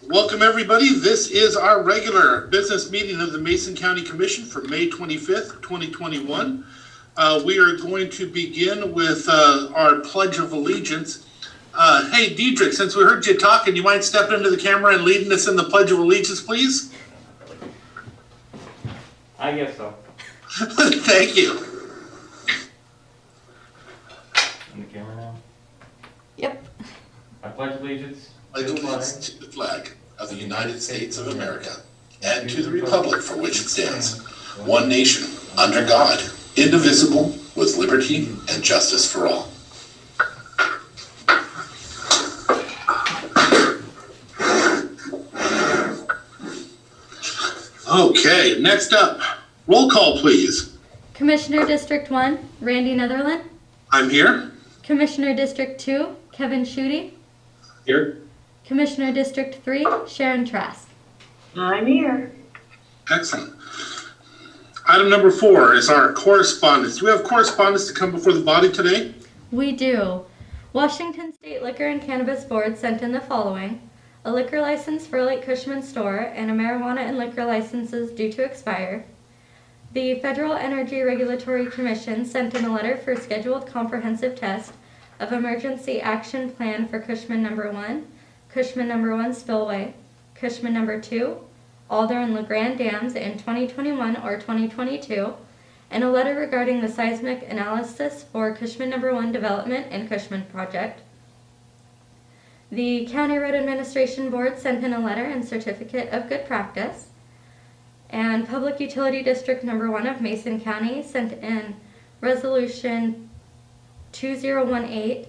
Welcome, everybody. This is our regular business meeting of the Mason County Commission for May 25th, 2021. We are going to begin with our Pledge of Allegiance. Hey, Diedrich, since we heard you talking, you mind stepping into the camera and leading us in the Pledge of Allegiance, please? I guess so. Thank you. On the camera now? Yep. I pledge allegiance Allegiance to the flag of the United States of America and to the republic for which it stands, one nation, under God, indivisible, with liberty and justice for all. Okay, next up, roll call, please. Commissioner District 1, Randy Netherland. I'm here. Commissioner District 2, Kevin Schutte. Here. Commissioner District 3, Sharon Trask. I'm here. Excellent. Item number 4 is our correspondence. Do we have correspondence to come before the body today? We do. Washington State Liquor and Cannabis Board sent in the following: a liquor license for Lake Cushman Store and a marijuana and liquor licenses due to expire. The Federal Energy Regulatory Commission sent in a letter for scheduled comprehensive test of emergency action plan for Cushman number 1, Cushman number 1 spillway, Cushman number 2, Alder and LeGrand dams in 2021 or 2022, and a letter regarding the seismic analysis for Cushman number 1 development and Cushman project. The County Road Administration Board sent in a letter and certificate of good practice. And Public Utility District number 1 of Mason County sent in Resolution 2018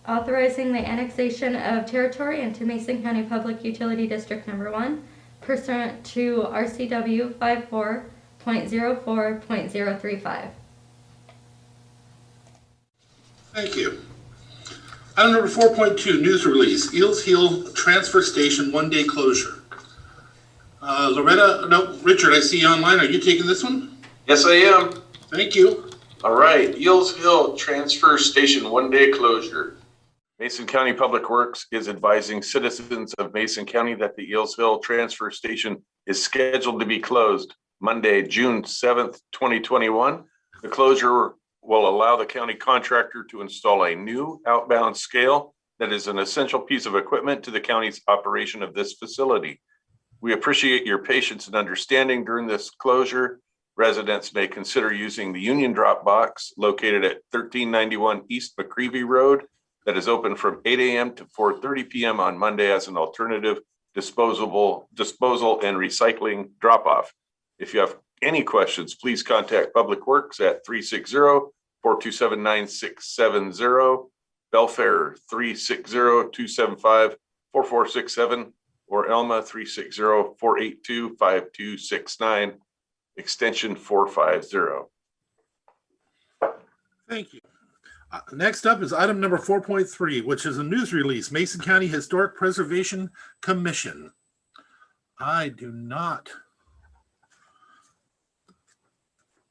authorizing the annexation of territory into Mason County Public Utility District number 1 pursuant to RCW 54.04.035. Thank you. Item number 4.2, news release, Eels Hill Transfer Station one-day closure. Richard, I see you online. Are you taking this one? Yes, I am. Thank you. All right, Eels Hill Transfer Station one-day closure. Mason County Public Works is advising citizens of Mason County that the Eels Hill Transfer Station is scheduled to be closed Monday, June 7th, 2021. The closure will allow the county contractor to install a new outbound scale that is an essential piece of equipment to the county's operation of this facility. We appreciate your patience and understanding during this closure. Residents may consider using the Union Drop Box located at 1391 East McCreevy Road that is open from 8 a.m. to 4:30 p.m. on Monday as an alternative disposal and recycling drop-off. If you have any questions, please contact Public Works at 360-427-9670, Belfair 360-275-4467, or Elma 360-482-5269, extension 450. Thank you. Next up is item number 4.3, which is a news release, Mason County Historic Preservation Commission. I do not.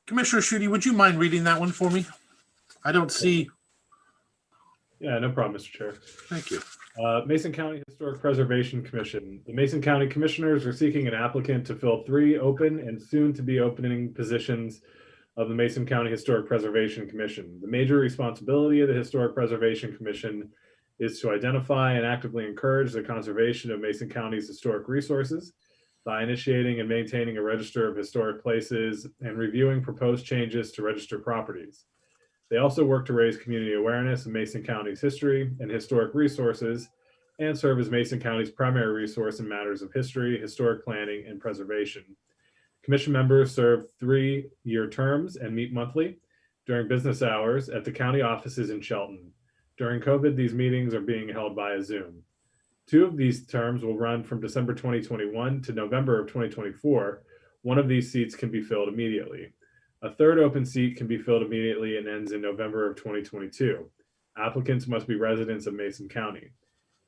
Commissioner Schutte, would you mind reading that one for me? I don't see. Yeah, no problem, Mr. Chair. Thank you. Mason County Historic Preservation Commission. The Mason County Commissioners are seeking an applicant to fill 3 open and soon to be opening positions of the Mason County Historic Preservation Commission. The major responsibility of the Historic Preservation Commission is to identify and actively encourage the conservation of Mason County's historic resources by initiating and maintaining a register of historic places and reviewing proposed changes to registered properties. They also work to raise community awareness of Mason County's history and historic resources and serve as Mason County's primary resource in matters of history, historic planning, and preservation. Commission members serve 3-year terms and meet monthly during business hours at the county offices in Shelton. During COVID, these meetings are being held via Zoom. 2 of these terms will run from December 2021 to November of 2024. One of these seats can be filled immediately. A 3rd open seat can be filled immediately and ends in November of 2022. Applicants must be residents of Mason County.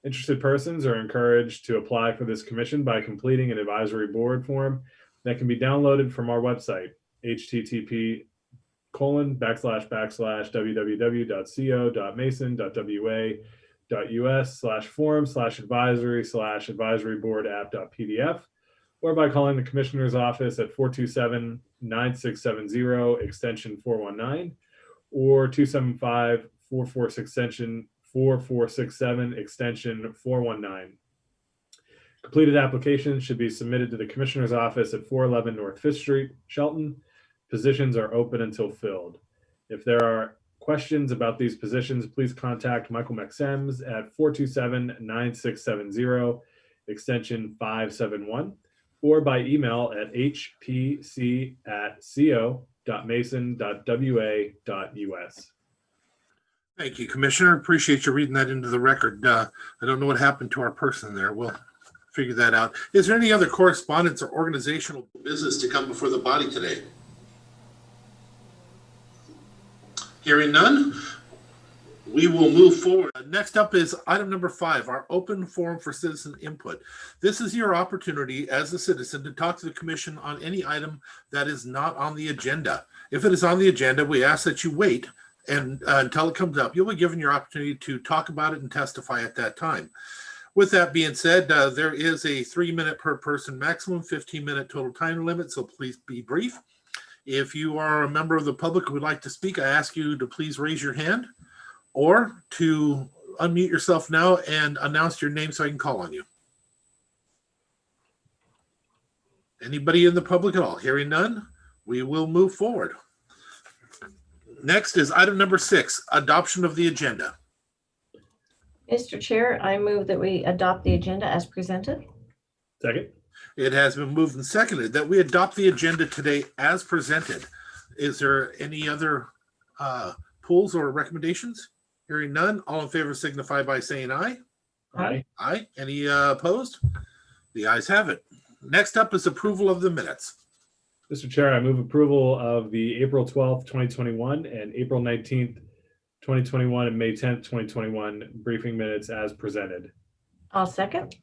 Interested persons are encouraged to apply for this commission by completing an advisory board form that can be downloaded from our website, http://www.co.mason.wa cdbg.us/forum/advisory/advisoryboard-app.pdf, or by calling the Commissioner's office at 427-9670 extension 419 or 275-446-4467 extension 419. Completed applications should be submitted to the Commissioner's office at 411 North Fifth Street, Shelton. Positions are open until filled. If there are questions about these positions, please contact Michael McSems at 427-9670 extension 571 or by email at hpc@co.mason.wa.us. Thank you, Commissioner. Appreciate you reading that into the record. I don't know what happened to our person there. We'll figure that out. Is there any other correspondence or organizational business to come before the body today? Hearing none, we will move forward. Next up is item number 5, our open forum for citizen input. This is your opportunity as a citizen to talk to the commission on any item that is not on the agenda. If it is on the agenda, we ask that you wait and until it comes up. You'll be given your opportunity to talk about it and testify at that time. With that being said, there is a 3-minute per person maximum, 15-minute total time limit, so please be brief. If you are a member of the public who would like to speak, I ask you to please raise your hand or to unmute yourself now and announce your name so I can call on you. Anybody in the public at all? Hearing none, we will move forward. Next is item number 6, adoption of the agenda. Mr. Chair, I move that we adopt the agenda as presented. Second. It has been moved and seconded that we adopt the agenda today as presented. Is there any other polls or recommendations? Hearing none, all in favor signify by saying aye. Aye. Aye. Any opposed? The ayes have it. Next up is approval of the minutes. Mr. Chair, I move approval of the April 12th, 2021 and April 19th, 2021 and May 10th, 2021 briefing minutes as presented. I'll second.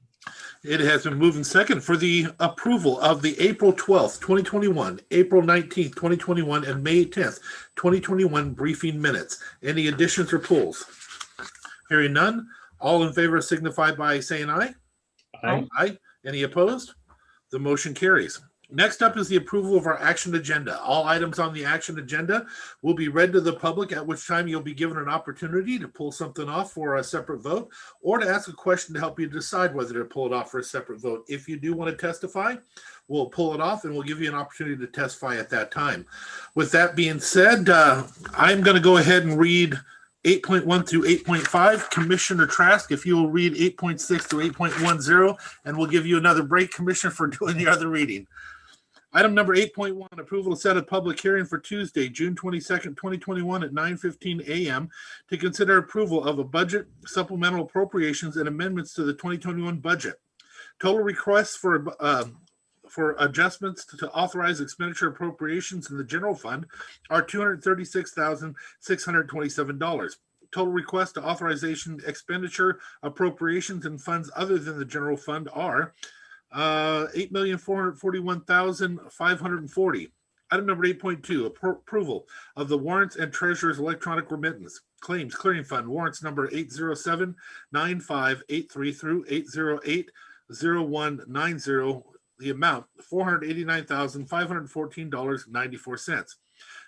It has been moved and seconded for the approval of the April 12th, 2021, April 19th, 2021, and May 10th, 2021 briefing minutes. Any additions or pulls? Hearing none, all in favor signify by saying aye. Aye. Aye. Any opposed? The motion carries. Next up is the approval of our action agenda. All items on the action agenda will be read to the public, at which time you'll be given an opportunity to pull something off for a separate vote or to ask a question to help you decide whether to pull it off for a separate vote. If you do want to testify, we'll pull it off and we'll give you an opportunity to testify at that time. With that being said, I'm going to go ahead and read 8.1 through 8.5. Commissioner Trask, if you will read 8.6 through 8.10, and we'll give you another break, Commissioner, for doing the other reading. Item number 8.1, approval to set a public hearing for Tuesday, June 22nd, 2021 at 9:15 a.m. to consider approval of a budget, supplemental appropriations, and amendments to the 2021 budget. Total requests for adjustments to authorize expenditure appropriations in the general fund are $236,627. Total requests to authorization expenditure appropriations in funds other than the general fund are $8,441,540. Item number 8.2, approval of the warrants and treasurer's electronic remittance. Claims clearing fund warrants number 807-9583 through 808-0190. The amount $489,514.94.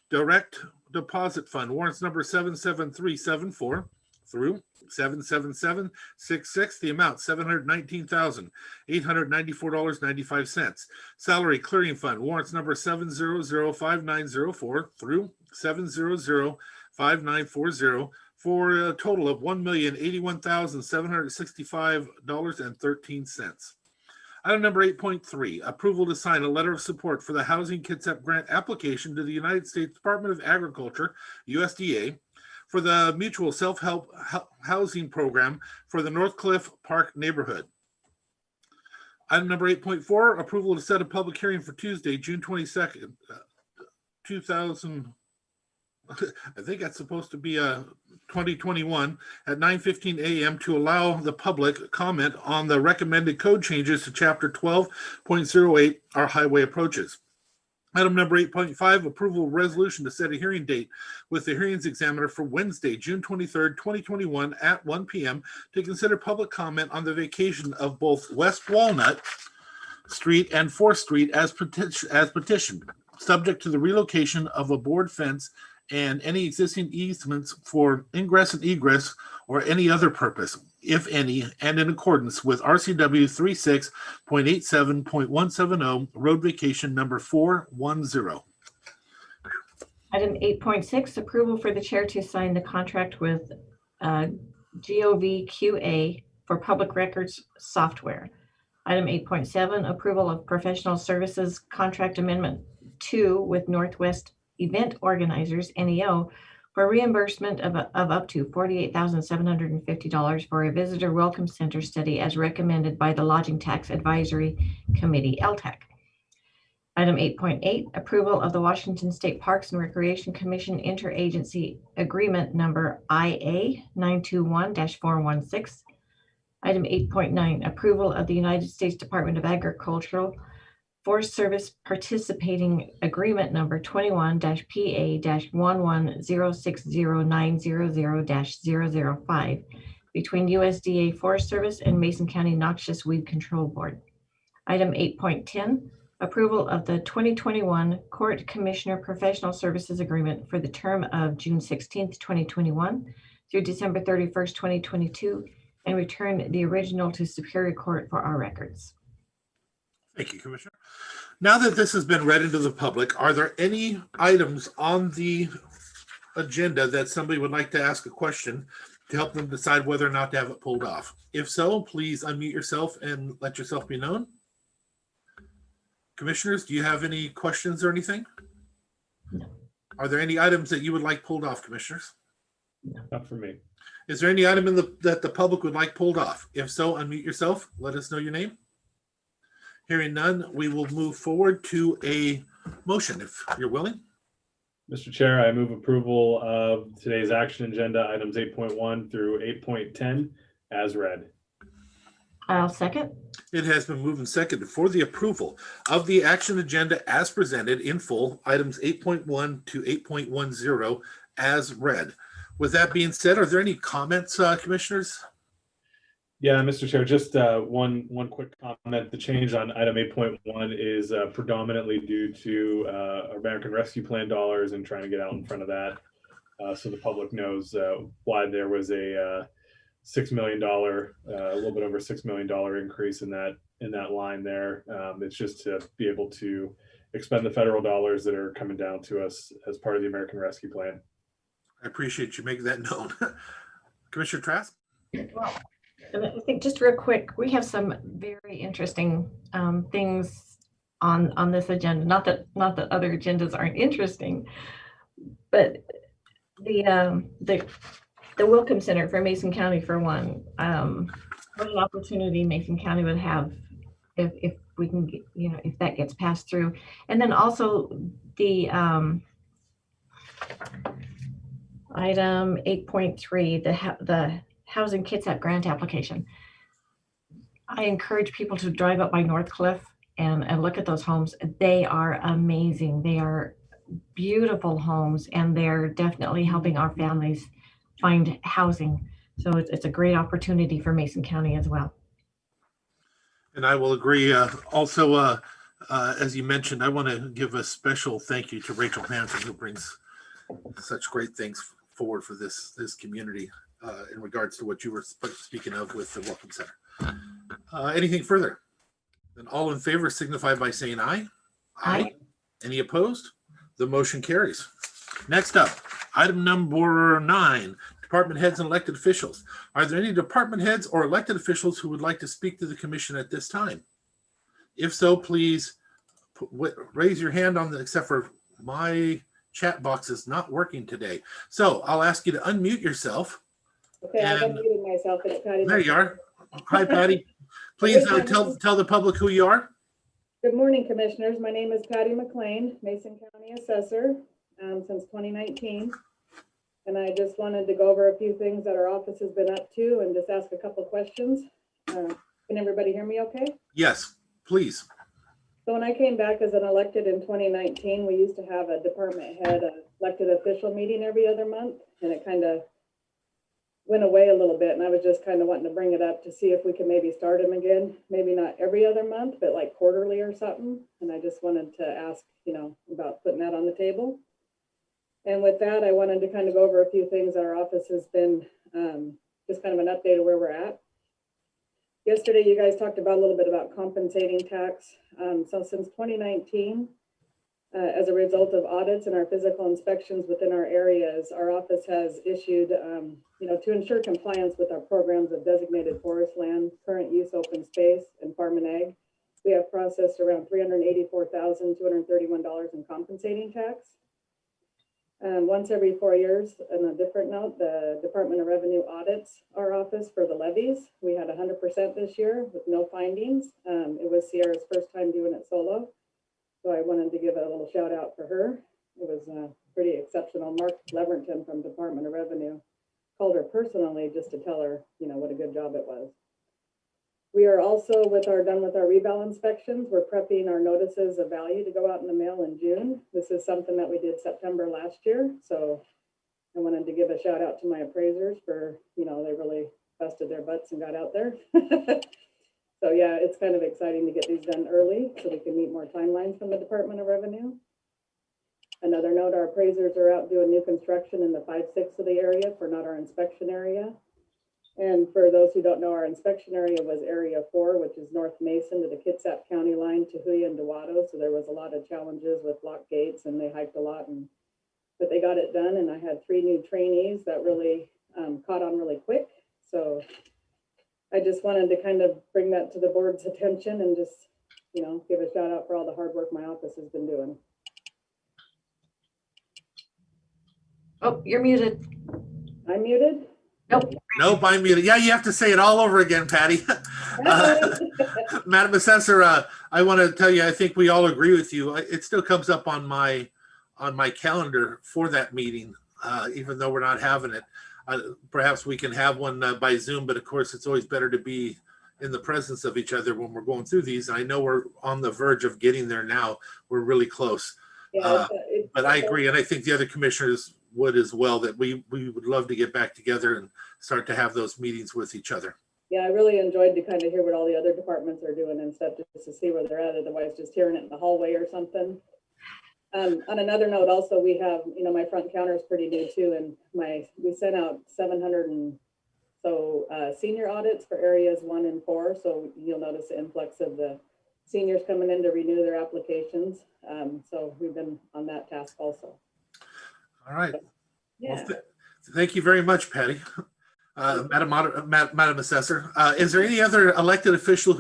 Direct deposit fund warrants number 77374 through 77766, the amount $719,894.95. Salary clearing fund warrants number 7005904 through 7005940 for a total of $1,081,765.13. Item number 8.3, approval to sign a letter of support for the Housing Kitsap Grant application to the United States Department of Agriculture, USDA, for the Mutual Self-Help Housing Program for the Northcliffe Park neighborhood. Item number 8.4, approval to set a public hearing for Tuesday, June 22nd, 2000. I think that's supposed to be 2021 at 9:15 a.m. to allow the public comment on the recommended code changes to Chapter 12.08, our highway approaches. Item number 8.5, approval of resolution to set a hearing date with the hearings examiner for Wednesday, June 23rd, 2021 at 1 p.m. to consider public comment on the vacation of both West Walnut Street and 4th Street as petitioned, subject to the relocation of a board fence and any existing easements for ingress and egress or any other purpose, if any, and in accordance with RCW 36.87.170, road vacation number 410. Item 8.6, approval for the chair to sign the contract with GOVQA for public records software. Item 8.7, approval of professional services contract amendment 2 with Northwest Event Organizers, NEO, for reimbursement of up to $48,750 for a visitor welcome center study as recommended by the Lodging Tax Advisory Committee, LTAC. Item 8.8, approval of the Washington State Parks and Recreation Commission interagency agreement number IA 921-416. Item 8.9, approval of the United States Department of Agricultural Forest Service participating agreement number 21-PA-110609000-005 between USDA Forest Service and Mason County Noxious Weed Control Board. Item 8.10, approval of the 2021 Court Commissioner Professional Services Agreement for the term of June 16th, 2021 through December 31st, 2022, and return the original to Superior Court for our records. Thank you, Commissioner. Now that this has been read into the public, are there any items on the agenda that somebody would like to ask a question to help them decide whether or not to have it pulled off? If so, please unmute yourself and let yourself be known. Commissioners, do you have any questions or anything? No. Are there any items that you would like pulled off, Commissioners? Not for me. Is there any item that the public would like pulled off? If so, unmute yourself. Let us know your name. Hearing none, we will move forward to a motion, if you're willing. Mr. Chair, I move approval of today's action agenda items 8.1 through 8.10 as read. I'll second. It has been moved and seconded for the approval of the action agenda as presented in full, items 8.1 to 8.10 as read. With that being said, are there any comments, Commissioners? Yeah, Mr. Chair, just one quick comment. The change on item 8.1 is predominantly due to American Rescue Plan dollars and trying to get out in front of that, so the public knows why there was a $6 million, a little bit over $6 million increase in that line there. It's just to be able to expend the federal dollars that are coming down to us as part of the American Rescue Plan. I appreciate you making that known. Commissioner Trask? Well, and I think just real quick, we have some very interesting things on this agenda. Not that other agendas aren't interesting, but the Welcome Center for Mason County, for one, what an opportunity Mason County would have if we can get, if that gets passed through. And then also the item 8.3, the Housing Kitsap grant application. I encourage people to drive up by Northcliffe and look at those homes. They are amazing. They are beautiful homes, and they're definitely helping our families find housing. So it's a great opportunity for Mason County as well. And I will agree. Also, as you mentioned, I want to give a special thank you to Rachel Hansen, who brings such great things forward for this community in regards to what you were speaking of with the Welcome Center. Anything further? Then all in favor signify by saying aye. Aye. Any opposed? The motion carries. Next up, item number 9, department heads and elected officials. Are there any department heads or elected officials who would like to speak to the commission at this time? If so, please raise your hand except for my chat box is not working today. So I'll ask you to unmute yourself. Okay, I've unmuted myself. It's Patty. There you are. Hi, Patty. Please tell the public who you are. Good morning, Commissioners. My name is Patty McLean, Mason County Assessor since 2019. And I just wanted to go over a few things that our office has been up to and just ask a couple questions. Can everybody hear me okay? Yes, please. So when I came back as an elected in 2019, we used to have a department head, elected official meeting every other month, and it kind of went away a little bit. And I was just kind of wanting to bring it up to see if we can maybe start them again. Maybe not every other month, but like quarterly or something. And I just wanted to ask, about putting that on the table. And with that, I wanted to kind of go over a few things that our office has been, just kind of an update of where we're at. Yesterday, you guys talked about a little bit about compensating tax. So since 2019, as a result of audits and our physical inspections within our areas, our office has issued, to ensure compliance with our programs of designated forest land, current use open space, and farm and ag. We have processed around $384,231 in compensating tax. Once every 4 years, on a different note, the Department of Revenue audits our office for the levies. We had 100% this year with no findings. It was Sierra's first time doing it solo. So I wanted to give a little shout out for her. It was pretty exceptional. Mark Leverton from Department of Revenue called her personally just to tell her, what a good job it was. We are also done with our reval inspections. We're prepping our notices of value to go out in the mail in June. This is something that we did September last year. So I wanted to give a shout out to my appraisers for, they really busted their butts and got out there. So yeah, it's kind of exciting to get these done early so we can meet more timelines from the Department of Revenue. Another note, our appraisers are out doing new construction in the 5-6 of the area for not our inspection area. And for those who don't know, our inspection area was Area 4, which is North Mason to the Kitsap County line, Tahuya and Dewado. So there was a lot of challenges with locked gates and they hiked a lot, but they got it done. And I had 3 new trainees that really caught on really quick. So I just wanted to kind of bring that to the board's attention and just, give a shout out for all the hard work my office has been doing. Oh, you're muted. I'm muted? Nope. Nope, I'm muted. Yeah, you have to say it all over again, Patty. Madam Assessor, I want to tell you, I think we all agree with you. It still comes up on my calendar for that meeting, even though we're not having it. Perhaps we can have one by Zoom, but of course, it's always better to be in the presence of each other when we're going through these. I know we're on the verge of getting there now. We're really close. Yeah, but I agree, and I think the other commissioners would as well, that we would love to get back together and start to have those meetings with each other. Yeah, I really enjoyed to kind of hear what all the other departments are doing and stuff, just to see where they're at, otherwise just hearing it in the hallway or something. On another note, also, we have, my front counter is pretty new too, and we sent out 700 and so senior audits for areas 1 and 4. So you'll notice the influx of the seniors coming in to renew their applications. So we've been on that task also. All right. Yeah. Well, thank you very much, Patty. Madam Assessor, is there any other elected official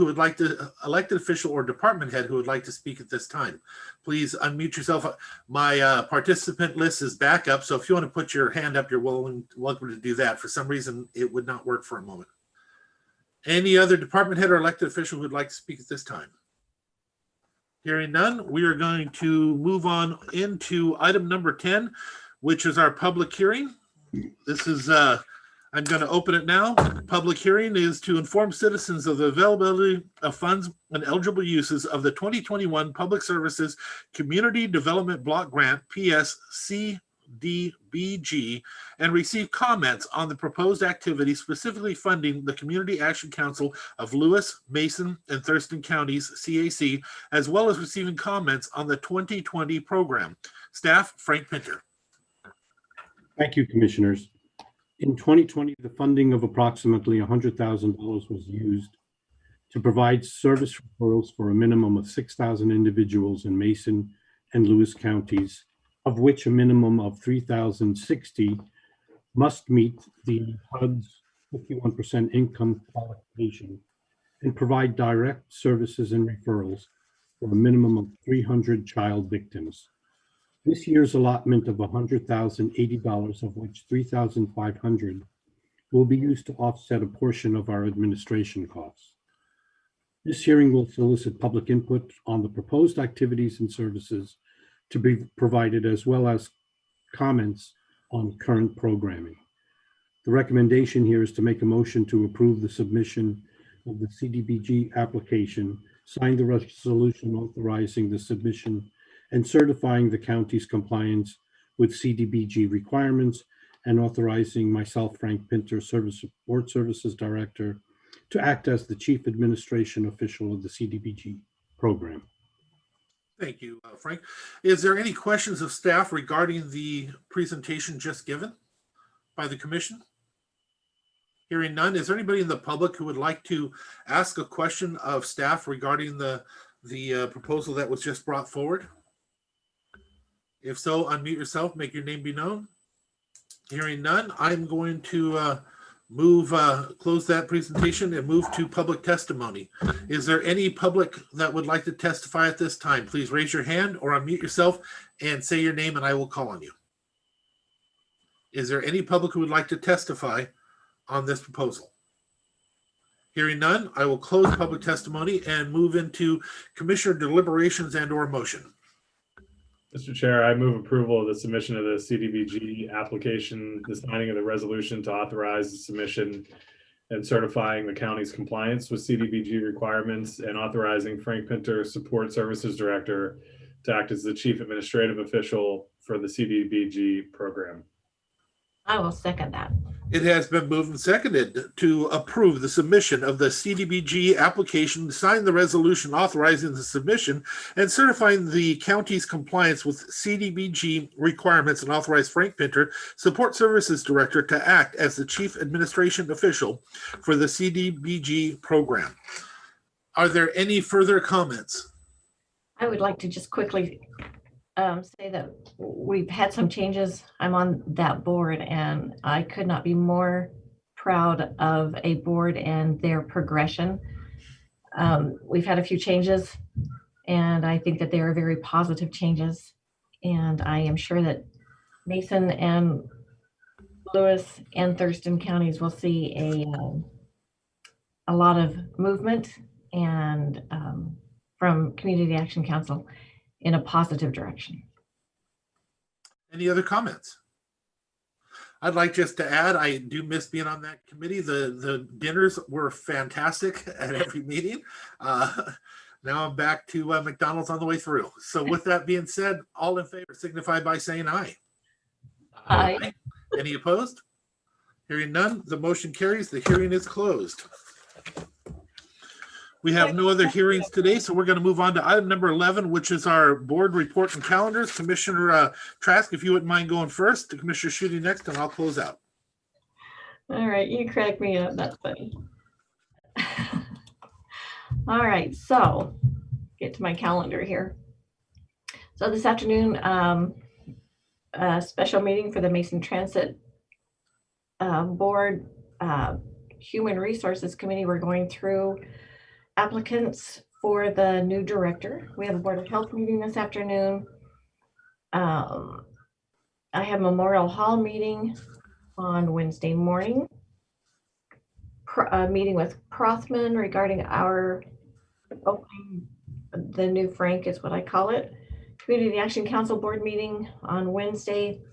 or department head who would like to speak at this time? Please unmute yourself. My participant list is back up, so if you want to put your hand up, you're welcome to do that. For some reason, it would not work for a moment. Any other department head or elected official who would like to speak at this time? Hearing none, we are going to move on into item number 10, which is our public hearing. This is I'm going to open it now. Public hearing is to inform citizens of the availability of funds and eligible uses of the 2021 Public Services Community Development Block Grant, PS Cdbg, and receive comments on the proposed activity, specifically funding the Community Action Council of Lewis, Mason, and Thurston Counties, CAC, as well as receiving comments on the 2020 program. Staff, Frank Pinter. Thank you, Commissioners. In 2020, the funding of approximately $100,000 was used to provide service referrals for a minimum of 6,000 individuals in Mason and Lewis counties, of which a minimum of 3,060 must meet the HUD's 51% income qualification and provide direct services and referrals for a minimum of 300 child victims. This year's allotment of $100,080, of which $3,500 will be used to offset a portion of our administration costs. This hearing will solicit public input on the proposed activities and services to be provided, as well as comments on current programming. The recommendation here is to make a motion to approve the submission of the CDBG application sign the resolution authorizing the submission and certifying the county's compliance with CDBG requirements, and authorizing myself, Frank Pinter, Board Services Director, to act as the Chief Administration Official of the CDBG program. Thank you, Frank. Is there any questions of staff regarding the presentation just given by the commission? Hearing none, is there anybody in the public who would like to ask a question of staff regarding the proposal that was just brought forward? If so, unmute yourself, make your name be known. Hearing none, I'm going to close that presentation and move to public testimony. Is there any public that would like to testify at this time? Please raise your hand or unmute yourself and say your name and I will call on you. Is there any public who would like to testify on this proposal? Hearing none, I will close public testimony and move into commissioner deliberations and or motion. Mr. Chair, I move approval of the submission of the CDBG application, the signing of the resolution to authorize the submission and certifying the county's compliance with CDBG requirements, and authorizing Frank Pinter, Support Services Director, to act as the Chief Administrative Official for the CDBG program. I will second that. It has been moved and seconded to approve the submission of the CDBG application, sign the resolution authorizing the submission and certifying the county's compliance with CDBG requirements, and authorize Frank Pinter, Support Services Director, to act as the Chief Administration Official for the CDBG program. Are there any further comments? I would like to just quickly say that we've had some changes. I'm on that board, and I could not be more proud of a board and their progression. We've had a few changes, and I think that they are very positive changes. And I am sure that Mason and Lewis and Thurston counties will see a lot of movement and from Community Action Council in a positive direction. Any other comments? I'd like just to add, I do miss being on that committee. The dinners were fantastic at every meeting. Now I'm back to McDonald's on the way through. So with that being said, all in favor signify by saying aye. Aye. Any opposed? Hearing none, the motion carries. The hearing is closed. We have no other hearings today, so we're going to move on to item number 11, which is our board report and calendars. Commissioner Trask, if you wouldn't mind going first, the Commissioner Schutte next, and I'll close out. All right, you crack me up. That's funny. All right, so get to my calendar here. So this afternoon, a special meeting for the Mason Transit Board Human Resources Committee. We're going through applicants for the new director. We have a Board of Health meeting this afternoon. I have Memorial Hall meeting on Wednesday morning. A meeting with Prothman regarding our opening, the new Frank is what I call it. Community Action Council Board meeting on Wednesday.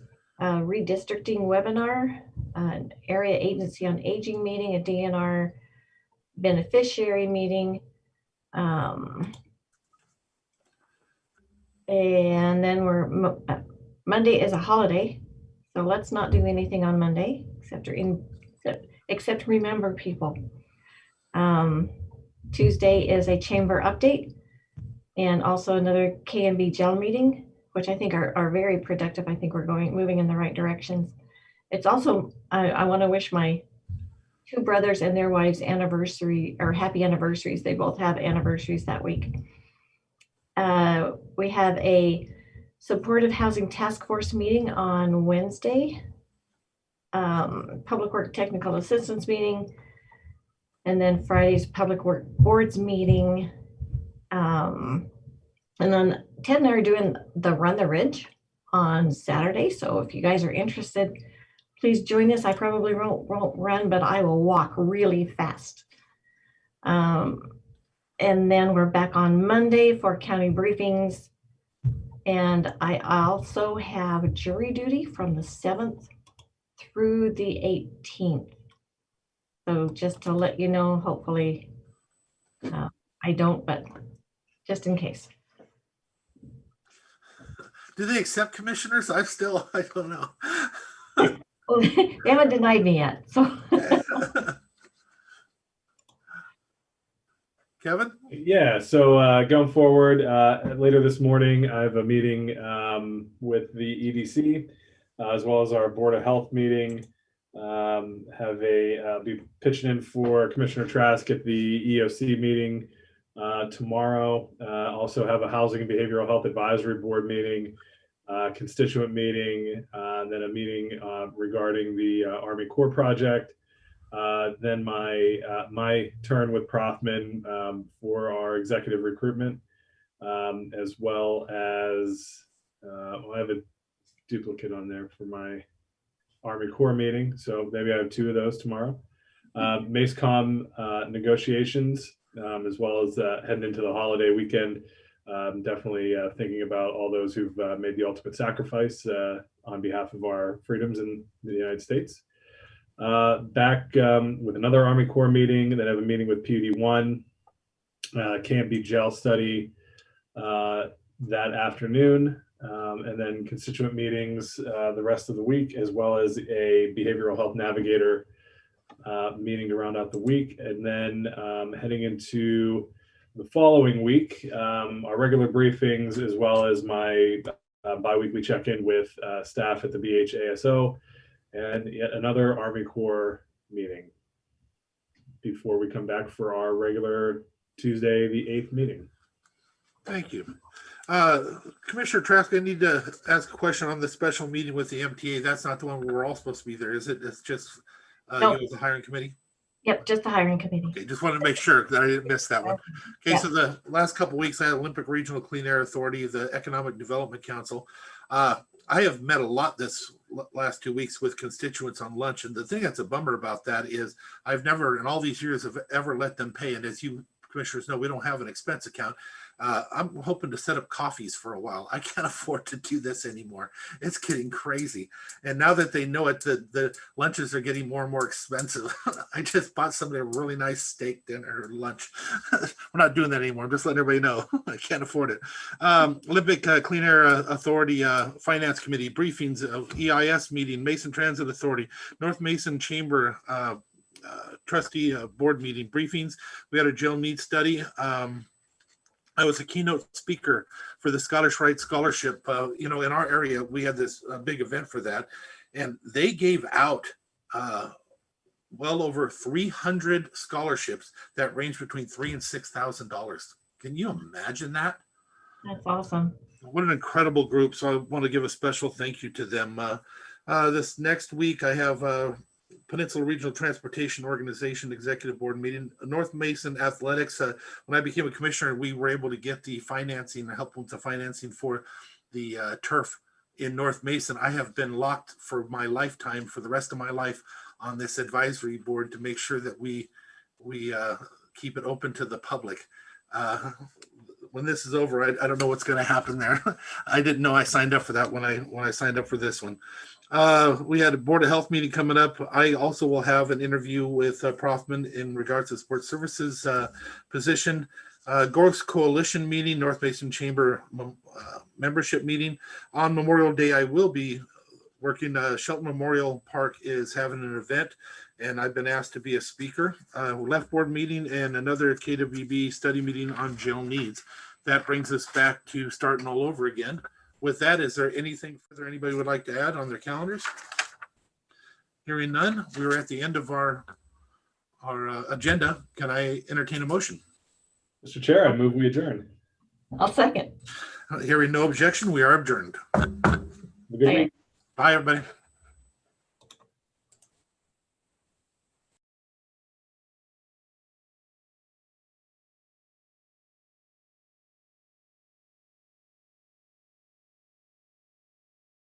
Redistricting webinar, an area agency on aging meeting, a DNR beneficiary meeting, and then Monday is a holiday, so let's not do anything on Monday except remember people. Tuesday is a chamber update, and also another KMB gel meeting, which I think are very productive. I think we're moving in the right directions. It's also, I want to wish my two brothers and their wives anniversary or happy anniversaries. They both have anniversaries that week. We have a supportive housing task force meeting on Wednesday, public work technical assistance meeting, and then Friday's public work boards meeting. And then Ted and I are doing the Run the Ridge on Saturday. So if you guys are interested, please join us. I probably won't run, but I will walk really fast. And then we're back on Monday for county briefings. And I also have jury duty from the 7th through the 18th. So just to let you know, hopefully I don't, but just in case. Do they accept commissioners? I don't know. Well, they haven't denied me yet, so. Kevin? Yeah, so going forward, later this morning, I have a meeting with the EDC, as well as our Board of Health meeting. Be pitching in for Commissioner Trask at the EOC meeting tomorrow. Also have a Housing and Behavioral Health Advisory Board meeting, constituent meeting, and then a meeting regarding the Army Corps project. Then my turn with Prothman for our executive recruitment, as well as I have a duplicate on there for my Army Corps meeting, so maybe I have two of those tomorrow. MACECOM negotiations, as well as heading into the holiday weekend. Definitely thinking about all those who've made the ultimate sacrifice on behalf of our freedoms in the United States. Back with another Army Corps meeting, then I have a meeting with PUD1, Camp B gel study that afternoon, and then constituent meetings the rest of the week, as well as a behavioral health navigator meeting to round out the week. And then heading into the following week, our regular briefings, as well as my biweekly check-in with staff at the BHASO, and yet another Army Corps meeting before we come back for our regular Tuesday, the 8th meeting. Thank you. Commissioner Trask, I need to ask a question on the special meeting with the MTA. That's not the one where we're all supposed to be there, is it? It's just No. you as the hiring committee? Yep, just the hiring committee. Okay, just wanted to make sure that I didn't miss that one. Okay, Yeah. so the last couple of weeks, I had Olympic Regional Clean Air Authority, the Economic Development Council. I have met a lot this last 2 weeks with constituents on lunch, and the thing that's a bummer about that is I've never in all these years have ever let them pay. And as you commissioners know, we don't have an expense account. I'm hoping to set up coffees for a while. I can't afford to do this anymore. It's getting crazy. And now that they know it, the lunches are getting more and more expensive. I just bought somebody a really nice steak dinner or lunch. We're not doing that anymore. I'm just letting everybody know. I can't afford it. Olympic Clean Air Authority Finance Committee briefings, EIS meeting, Mason Transit Authority, North Mason Chamber trustee board meeting briefings. We had a jail needs study. I was a keynote speaker for the Scottish Rite Scholarship. In our area, we had this big event for that, and they gave out well over 300 scholarships that range between $3,000 and $6,000. Can you imagine that? That's awesome. What an incredible group. So I want to give a special thank you to them. This next week, I have Peninsula Regional Transportation Organization Executive Board meeting. North Mason Athletics. When I became a commissioner, we were able to get the financing, help with the financing for the turf in North Mason. I have been locked for my lifetime, for the rest of my life, on this advisory board to make sure that we keep it open to the public. When this is over, I don't know what's going to happen there. I didn't know I signed up for that when I signed up for this one. We had a Board of Health meeting coming up. I also will have an interview with Prothman in regards to sports services position. Gorse Coalition meeting, North Mason Chamber membership meeting. On Memorial Day, I will be working. Shelton Memorial Park is having an event, and I've been asked to be a speaker. Left board meeting and another KWB study meeting on jail needs. That brings us back to starting all over again. With that, is there anything further anybody would like to add on their calendars? Hearing none, we are at the end of our agenda. Can I entertain a motion? Mr. Chair, I move we adjourn. I'll second. Hearing no objection, we are adjourned. Have a good week. Bye, everybody.